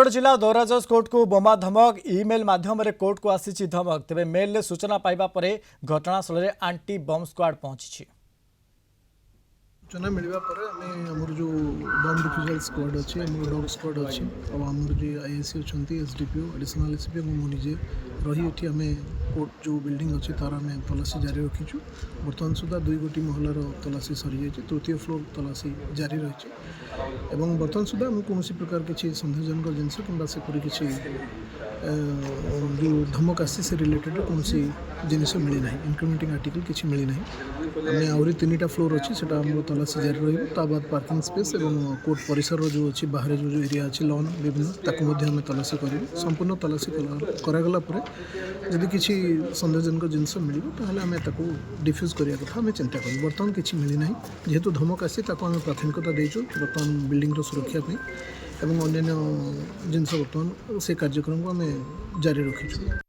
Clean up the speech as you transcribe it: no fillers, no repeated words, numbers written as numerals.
बरगढ़ जिला दौराजज कोर्ट को बोमा धमक इमेल माध्यम कोर्ट को आसी धमक तेज मेल सूचना पाइबा पर घटनास्थल आंटी बम स्क्वाड पहुंची। सूचना मिलवा पर आमर जो बम डिफ्यूजल स्क्वाड अच्छे डॉग स्क्वाड अच्छे और आमर जो आईएससी अच्छा एसडीपीओ एडिशनल एसपी और मुझे रही ये आम कोर्ट जो बिल्डिंग अच्छी तार आम तलासी जारी रखीचु। बर्तमान सुधा 2 गोटी महलार तलासी सरी जाए, तृतीय फ्लोर तलासी जारी रही है। बर्तमान सुधा आम कौन प्रकार किसी सन्देहजनक जिनस कि किसी जो धमक आसी से रिलेटेड कौन जिनस मिली ना, इनक्रिमिनेटिंग आर्टिकल किसी मिली ना। आम आहरी 3टा फ्लोर अच्छी से तलासी जारी रही पार्किंग स्पेस और कोर्ट परिसर जो अच्छी बाहर जो एरिया अच्छी लॉन विभिन्न ताकू तलासी कर संपूर्ण तलासी करागला जदि किसी सन्देहजनक जिनस मिल आम डिफ्यूज करने कथा आम चिंता करूँ। बर्तमान किसी मिली ना, जेहेतु धमक आसी आम प्राथमिकता देचु बर्तमान बिल्डिंग सुरक्षा और अन्य जिनस बर्तमान से कार्यक्रम को आम जारी रखीचु।